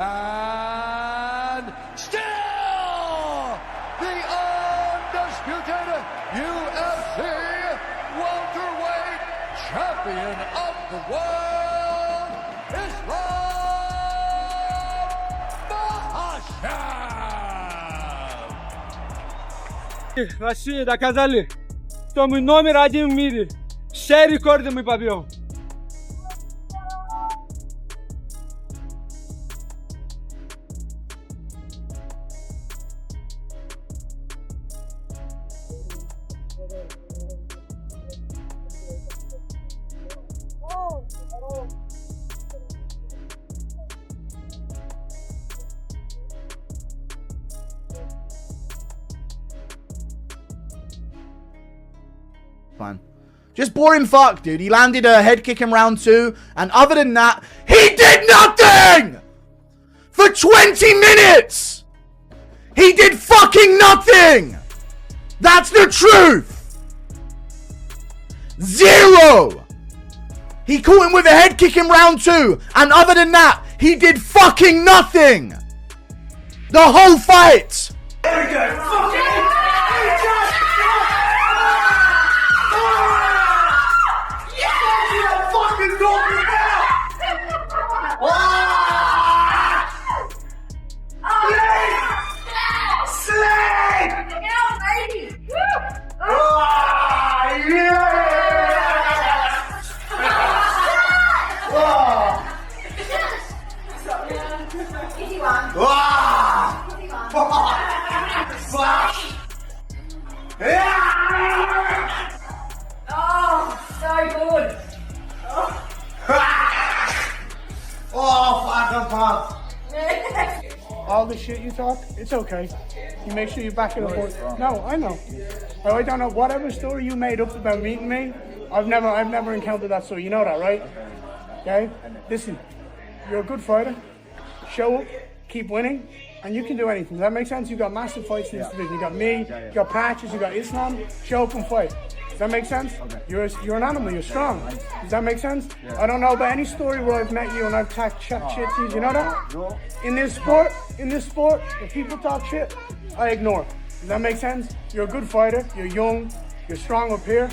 And still the undisputed UFC welterweight champion of the world, Islam Makhachev. Россия, доказали, что мы номер один в мире. Все рекорды мы побьем. Fine. Just boring fuck, dude. He landed a head kick in round 2, and other than that, he did nothing! For 20 minutes! He did fucking nothing! That's the truth! Zero! He caught him with a head kick in round 2, and other than that, he did fucking nothing! The whole fight! All the shit you talk, it's okay. You make sure you back it up. No, I know. I don't know. Whatever story you made up about meeting me, I've never encountered that story. You know that, right? Okay? Listen, you're a good fighter. Show up, keep winning, and you can do anything. Does that make sense? You got massive fights in this division. You got me, you got Patches, you got Islam. Show up and fight. Does that make sense? You're an animal, you're strong. Does that make sense? I don't know about any story where I've met you and I've talked shit to you. You know that? In this sport, if people talk shit, I ignore. Does that make sense? You're a good fighter, you're young, you're strong up here.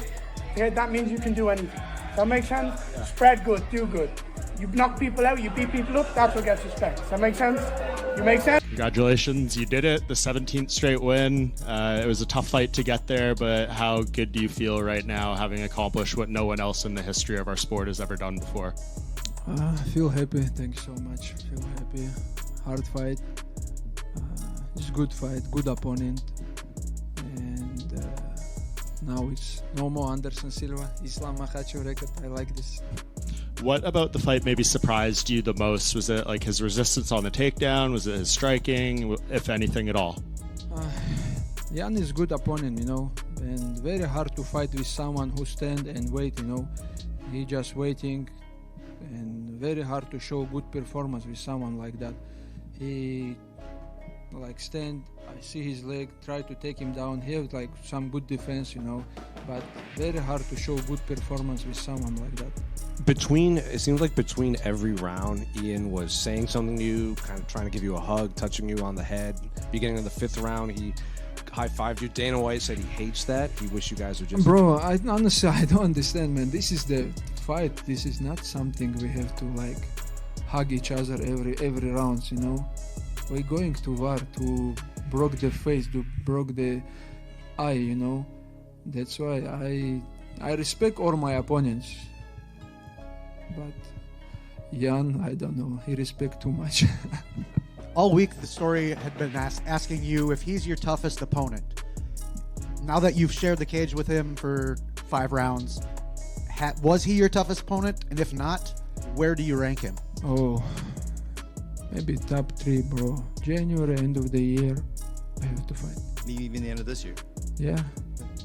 Okay, that means you can do anything. Does that make sense? Spread good, do good. You knock people out, you beat people up, that's what gets respect. Does that make sense? You make sense? Congratulations, you did it. The 17th straight win. It was a tough fight to get there, but how good do you feel right now, having accomplished what no one else in the history of our sport has ever done before? I feel happy, thanks so much. Feel happy. Hard fight. It's a good fight, good opponent. And now it's no more Anderson Silva, Islam Makhachev record. I like this. What about the fight maybe surprised you the most? Was it like his resistance on the takedown? Was it his striking, if anything at all? Jan is a good opponent, you know, and very hard to fight with someone who stand and wait, you know. He just waiting, and very hard to show good performance with someone like that. He like stand, I see his leg, try to take him down. He have like some good defense, you know, but very hard to show good performance with someone like that. It seems like between every round, Ian was saying something to you, kind of trying to give you a hug, touching you on the head. Beginning of the 5th round, he high-fived you. Dana White said he hates that. He wish you guys would just... Bro, honestly, I don't understand, man. This is the fight. This is not something we have to like hug each other every round, you know. We're going to war to broke the face, to broke the eye, you know. That's why I respect all my opponents. But Jan, I don't know, he respect too much. All week the story had been asking you if he's your toughest opponent. Now that you've shared the cage with him for 5 rounds, was he your toughest opponent? And if not, where do you rank him? Oh, maybe top 3, bro. January, end of the year, I have to fight. Even the end of this year? Yeah,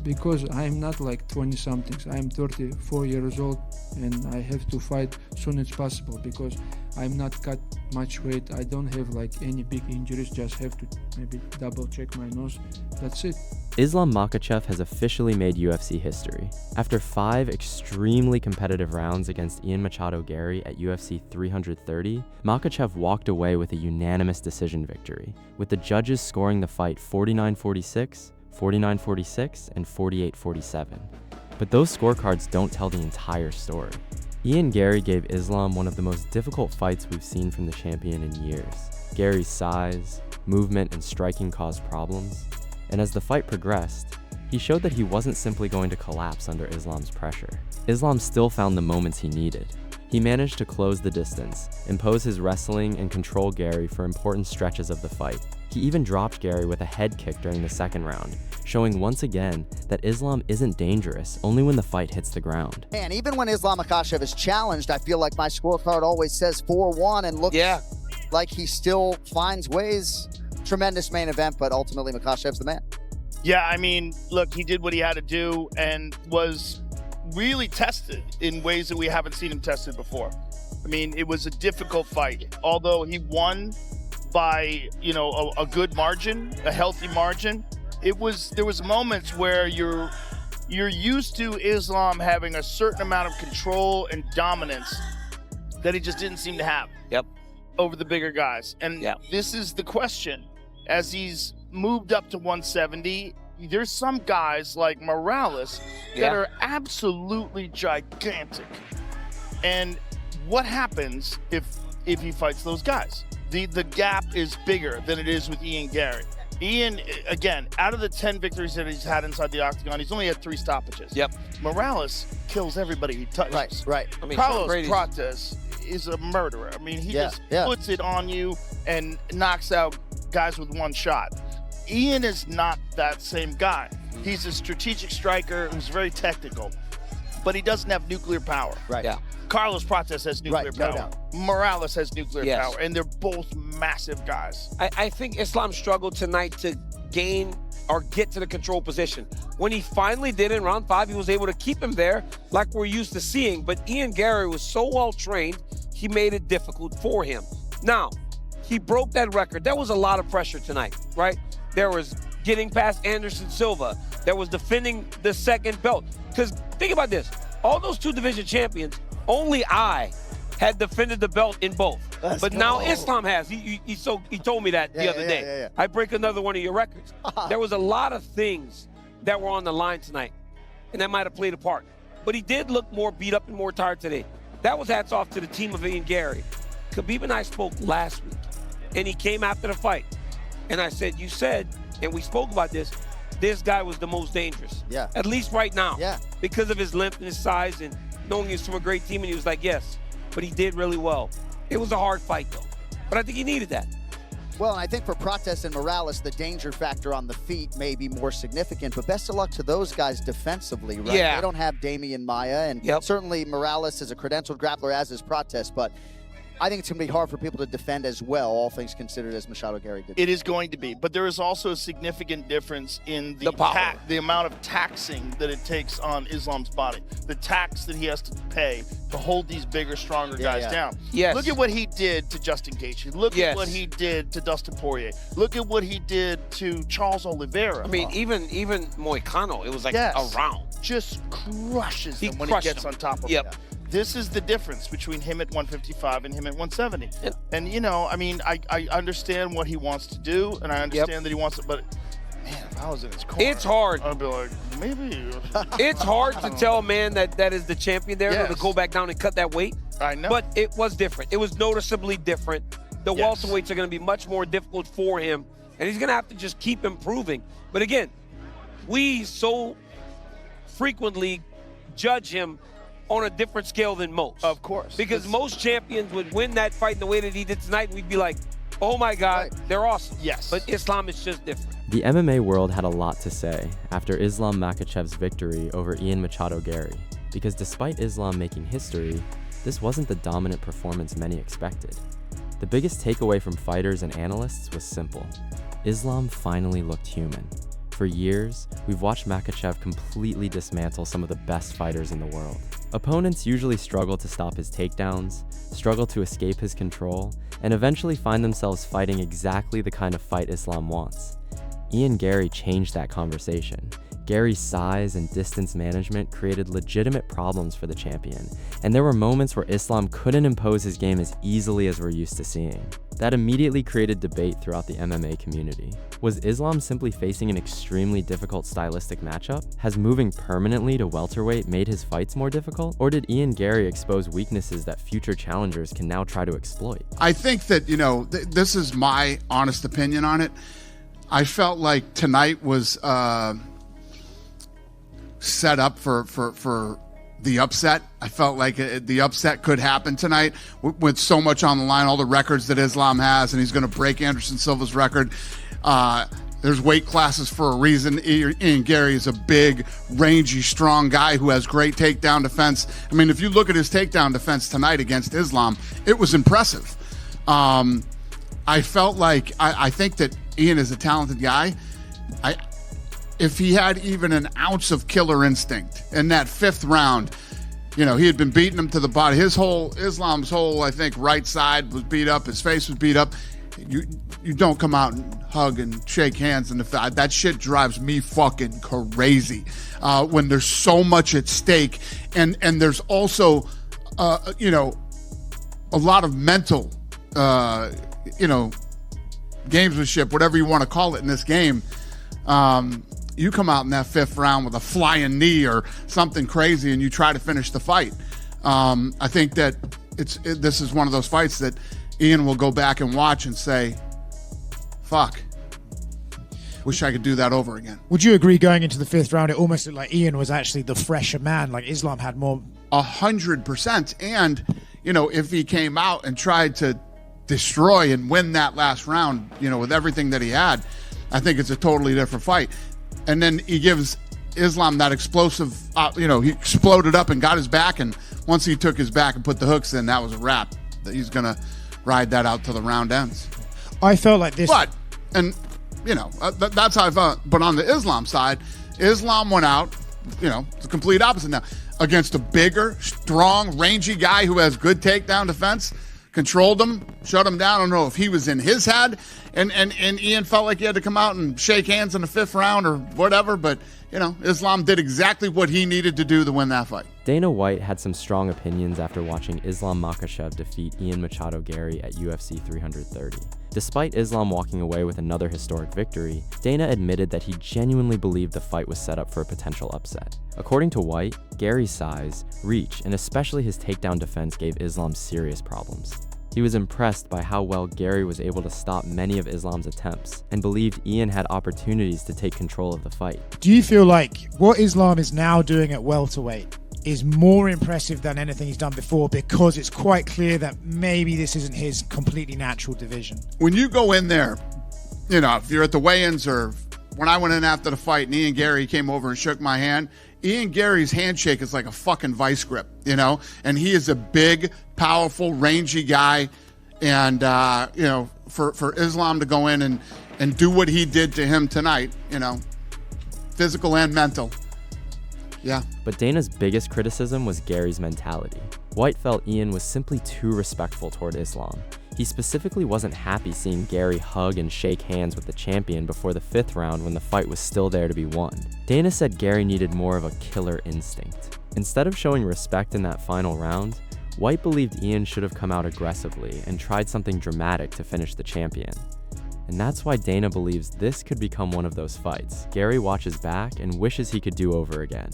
because I'm not like 20-somethings. I'm 34 years old, and I have to fight soon as possible because I'm not cut much weight. I don't have like any big injuries. Just have to maybe double check my nose. That's it. Islam Makhachev has officially made UFC history. After 5 extremely competitive rounds against Ian Machado Garry at UFC 330, Makhachev walked away with a unanimous decision victory, with the judges scoring the fight 49-46, 49-46, and 48-47. But those scorecards don't tell the entire story. Ian Garry gave Islam one of the most difficult fights we've seen from the champion in years. Garry's size, movement, and striking caused problems, and as the fight progressed, he showed that he wasn't simply going to collapse under Islam's pressure. Islam still found the moments he needed. He managed to close the distance, impose his wrestling, and control Garry for important stretches of the fight. He even dropped Garry with a head kick during the second round, showing once again that Islam isn't dangerous only when the fight hits the ground. And even when Islam Makhachev is challenged, I feel like my scorecard always says 4-1 and looks like he still finds ways. Tremendous main event, but ultimately Makhachev's the man. Yeah, I mean, look, he did what he had to do and was really tested in ways that we haven't seen him tested before. I mean, it was a difficult fight. Although he won by, a good margin, a healthy margin, there was moments where you're used to Islam having a certain amount of control and dominance that he just didn't seem to have. Over the bigger guys. And this is the question. As he's moved up to 170, there's some guys like Morales that are absolutely gigantic. And what happens if he fights those guys? The gap is bigger than it is with Ian Garry. Ian, again, out of the 10 victories that he's had inside the Octagon, he's only had 3 stoppages. Morales kills everybody he touches. Right. I mean, Carlos Prates is a murderer. I mean, he just puts it on you and knocks out guys with one shot. Ian is not that same guy. He's a strategic striker who's very technical, but he doesn't have nuclear power. Carlos Prates has nuclear power. Morales has nuclear power, and they're both massive guys. I think Islam struggled tonight to gain or get to the control position. When he finally did in round 5, he was able to keep him there like we're used to seeing, but Ian Garry was so well trained, he made it difficult for him. Now, he broke that record. There was a lot of pressure tonight, right? There was getting past Anderson Silva. There was defending the second belt. Because think about this. All those 2 division champions, only I had defended the belt in both. But now Islam has. He told me that the other day. I break another one of your records. There was a lot of things that were on the line tonight, and that might have played a part. But he did look more beat up and more tired today. That was hats off to the team of Ian Garry. Khabib and I spoke last week, and he came after the fight. And I said, you said, and we spoke about this guy was the most dangerous. At least right now. Because of his length and his size and knowing he's from a great team. And he was like, yes, but he did really well. It was a hard fight, though. But I think he needed that. Well, and I think for Prates and Morales, the danger factor on the feet may be more significant, but best of luck to those guys defensively, right? They don't have Damian Maia, and certainly Morales is a credentialed grappler, as is Prates, but I think it's going to be hard for people to defend as well, all things considered, as Machado Garry did. It is going to be, but there is also a significant difference in the amount of taxing that it takes on Islam's body, the tax that he has to pay to hold these bigger, stronger guys down. Look at what he did to Justin Gaethje. Look at what he did to Dustin Poirier. Look at what he did to Charles Oliveira. I mean, even Moicano, it was like a round. Just crushes him when he gets on top of him. This is the difference between him at 155 and him at 170. And I mean, I understand what he wants to do, and I understand that he wants it, but man, if I was in his corner, it's hard. I'd be like, maybe. It's hard to tell a man that is the champion there to go back down and cut that weight. I know. But it was different. It was noticeably different. The welterweights are going to be much more difficult for him, and he's going to have to just keep improving. But again, we so frequently judge him on a different scale than most. Of course. Because most champions would win that fight in the way that he did tonight, and we'd be like, oh my God, they're awesome. But Islam is just different. The MMA world had a lot to say after Islam Makhachev's victory over Ian Machado Garry, because despite Islam making history, this wasn't the dominant performance many expected. The biggest takeaway from fighters and analysts was simple. Islam finally looked human. For years, we've watched Makhachev completely dismantle some of the best fighters in the world. Opponents usually struggle to stop his takedowns, struggle to escape his control, and eventually find themselves fighting exactly the kind of fight Islam wants. Ian Garry changed that conversation. Gary's size and distance management created legitimate problems for the champion, and there were moments where Islam couldn't impose his game as easily as we're used to seeing. That immediately created debate throughout the MMA community. Was Islam simply facing an extremely difficult stylistic matchup? Has moving permanently to welterweight made his fights more difficult? Or did Ian Garry expose weaknesses that future challengers can now try to exploit? I think that, this is my honest opinion on it. I felt like tonight was set up for the upset. I felt like the upset could happen tonight with so much on the line, all the records that Islam has, and he's going to break Anderson Silva's record. There's weight classes for a reason. Ian Garry is a big, rangy, strong guy who has great takedown defense. I mean, if you look at his takedown defense tonight against Islam, it was impressive. I felt like, I think that Ian is a talented guy. If he had even an ounce of killer instinct in that 5th round, he had been beating him to the body. Islam's whole, I think, right side was beat up. His face was beat up. You don't come out and hug and shake hands in the fight. That shit drives me fucking crazy when there's so much at stake, and there's also, a lot of mental, gamesmanship, whatever you want to call it in this game. You come out in that 5th round with a flying knee or something crazy and you try to finish the fight. I think that this is one of those fights that Ian will go back and watch and say, fuck, wish I could do that over again. Would you agree going into the 5th round, it almost looked like Ian was actually the fresher man, like Islam had more? 100%. And, if he came out and tried to destroy and win that last round, with everything that he had, I think it's a totally different fight. And then he gives Islam that explosive, he exploded up and got his back, and once he took his back and put the hooks in, that was a wrap. He's going to ride that out till the round ends. I felt like this. But, that's how I felt. But on the Islam side, Islam went out, it's the complete opposite now, against a bigger, strong, rangy guy who has good takedown defense. Controlled him, shut him down. I don't know if he was in his head, and Ian felt like he had to come out and shake hands in the 5th round or whatever, but, Islam did exactly what he needed to do to win that fight. Dana White had some strong opinions after watching Islam Makhachev defeat Ian Machado Garry at UFC 330. Despite Islam walking away with another historic victory, Dana admitted that he genuinely believed the fight was set up for a potential upset. According to White, Gary's size, reach, and especially his takedown defense gave Islam serious problems. He was impressed by how well Garry was able to stop many of Islam's attempts, and believed Ian had opportunities to take control of the fight. Do you feel like what Islam is now doing at welterweight is more impressive than anything he's done before, because it's quite clear that maybe this isn't his completely natural division? When you go in there, if you're at the weigh-ins, or when I went in after the fight and Ian Garry came over and shook my hand, Ian Garry's handshake is like a fucking vice grip, and he is a big, powerful, rangy guy. And, for Islam to go in and do what he did to him tonight, physical and mental. Yeah. But Dana's biggest criticism was Gary's mentality. White felt Ian was simply too respectful toward Islam. He specifically wasn't happy seeing Garry hug and shake hands with the champion before the 5th round when the fight was still there to be won. Dana said Garry needed more of a killer instinct. Instead of showing respect in that final round, White believed Ian should have come out aggressively and tried something dramatic to finish the champion. And that's why Dana believes this could become one of those fights Garry watches back and wishes he could do over again.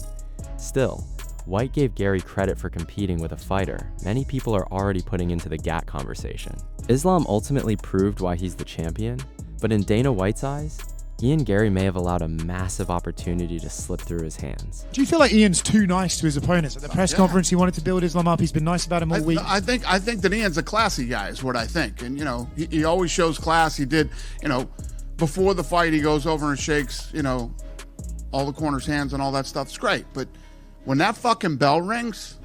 Still, White gave Garry credit for competing with a fighter many people are already putting into the GAT conversation. Islam ultimately proved why he's the champion, but in Dana White's eyes, Ian Garry may have allowed a massive opportunity to slip through his hands. Do you feel like Ian's too nice to his opponents? At the press conference, he wanted to build Islam up. He's been nice about him all week. I think that Ian's a classy guy is what I think. And, he always shows class. He did, before the fight, he goes over and shakes, all the corners' hands and all that stuff. It's great. But when that fucking bell rings,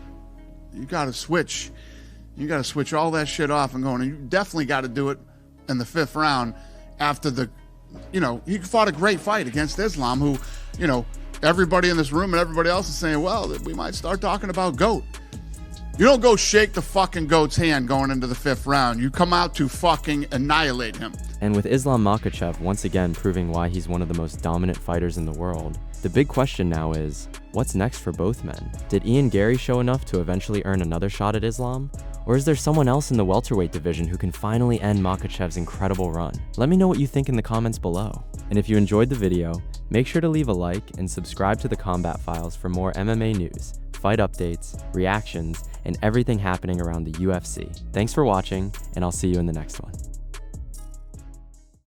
you got to switch. You got to switch all that shit off and go. And you definitely got to do it in the 5th round after the, he fought a great fight against Islam, who, everybody in this room and everybody else is saying, well, we might start talking about GOAT. You don't go shake the fucking GOAT's hand going into the 5th round. You come out to fucking annihilate him. And with Islam Makhachev once again proving why he's one of the most dominant fighters in the world, the big question now is, what's next for both men? Did Ian Garry show enough to eventually earn another shot at Islam? Or is there someone else in the welterweight division who can finally end Makhachev's incredible run? Let me know what you think in the comments below. And if you enjoyed the video, make sure to leave a like and subscribe to the Combat Files for more MMA news, fight updates, reactions, and everything happening around the UFC. Thanks for watching, and I'll see you in the next one.